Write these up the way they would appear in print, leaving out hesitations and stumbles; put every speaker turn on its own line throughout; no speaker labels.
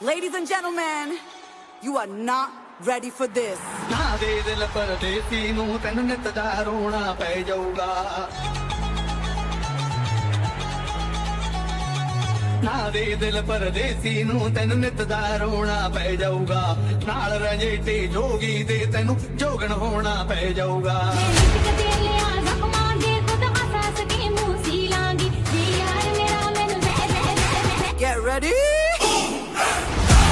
Ladies and gentlemen, you are not ready for this.
ना दे दिल परदेसी नू तैनू नित दा रोना पै जाऊगा ना दे दिल परदेसी नू तैनू नित दा रोना पै जाऊगा नाल रजेटे जोगी दे तैनू जोगन होना पै जाऊगा
Get ready?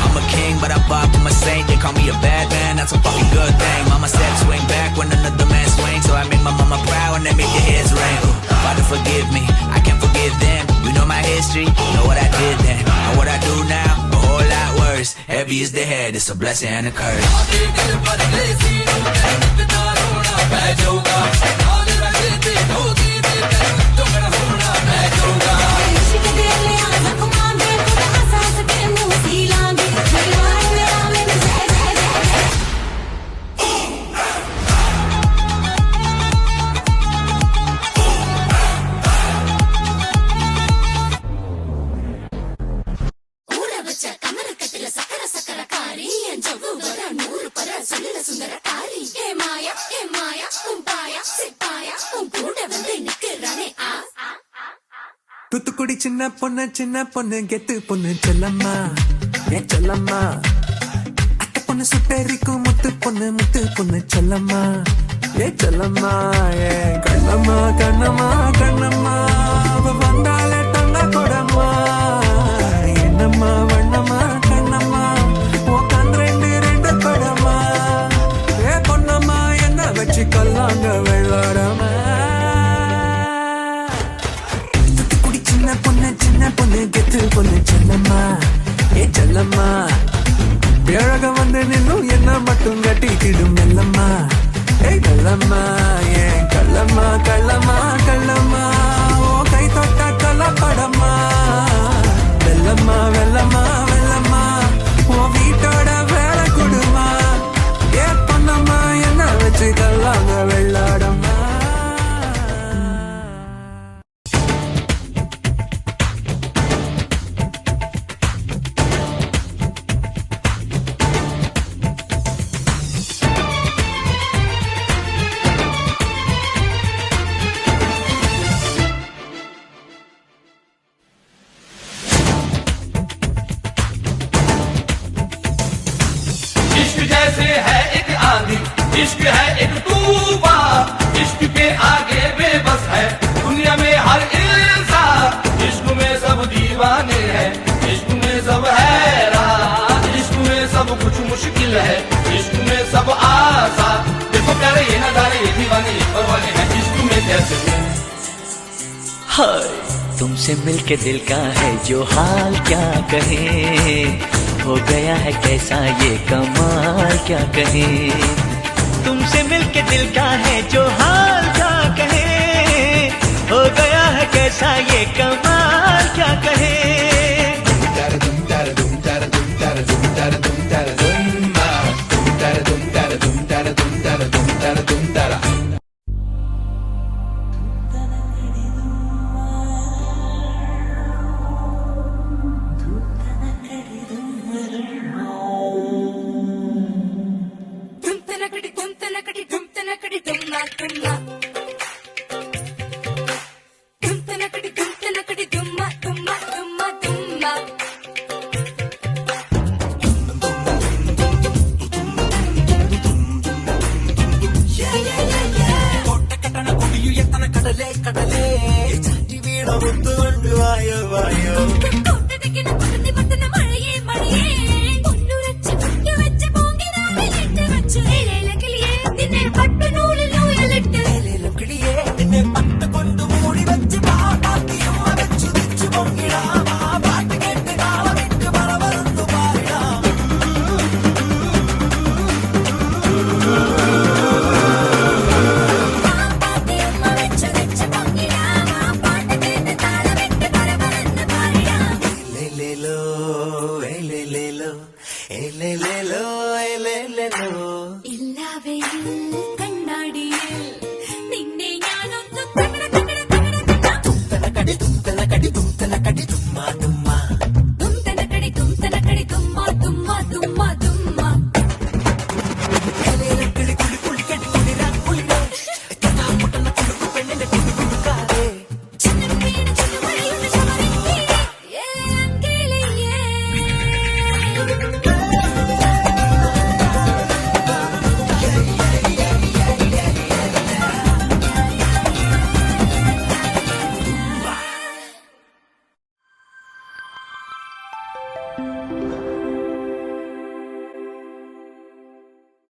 I'm a king, but I bop with my saint. They call me a bad man, that's a fucking good thing. Mama said swing back when another man swings, so I make my mama proud and they make their heads ring. Father forgive me, I can't forgive them. You know my history, know what I did then. And what I do now, a whole lot worse. Heavy is the head, it's a blessing and a curse.
Thoothukudi சின்ன பொண்ணு கெத்து பொண்ணு செல்லம்மா ஏன் செல்லம்மா அத்தை பொண்ணு சுட்டேரிக்கும் முத்து பொண்ணு செல்லம்மா ஏன் செல்லம்மா ஏன் கண்ணம்மா அவ வந்தாலே தங்க கொடம்மா என்னம்மா வண்ணம்மா கண்ணம்மா உக்காந்து ரெண்டு கொடம்மா ஏ பொண்ணம்மா என்ன வச்சு கல்லாங்க வெள்ளாடம்மா சின்ன பொண்ணு கெத்து பொண்ணு செல்லம்மா ஏ செல்லம்மா பேழக வந்து நின்னும் என்ன மட்டும் கட்டிக்கிடும் மெல்லம்மா ஏ கள்ளம்மா ஏன் கள்ளம்மா ஓ கை தொட்ட கலப்படம்மா வெள்ளம்மா ஓ வீட்டோட வேலை கொடுமா ஏ பொண்ணம்மா என்ன வச்சு கல்லாங்க வெள்ளாடம்மா
इश्क जैसे है एक आंधी इश्क है एक तूफान इश्क के आगे बेबस है दुनिया में हर इंसान इश्क में सब दीवाने हैं इश्क में सब हैरान इश्क में सब कुछ मुश्किल है इश्क में सब आसान देखो प्यारे ये नजारे ये दीवाने ये परवाने हैं इश्क में कैसे
हाय तुमसे मिलके दिल का है जो हाल क्या कहे हो गया है कैसा ये कमाल क्या कहे तुमसे मिलके दिल का है जो हाल क्या कहे हो गया है कैसा ये कमाल क्या कहे
கடலே சாட்டி வீட முத்து கொண்டு வாயோ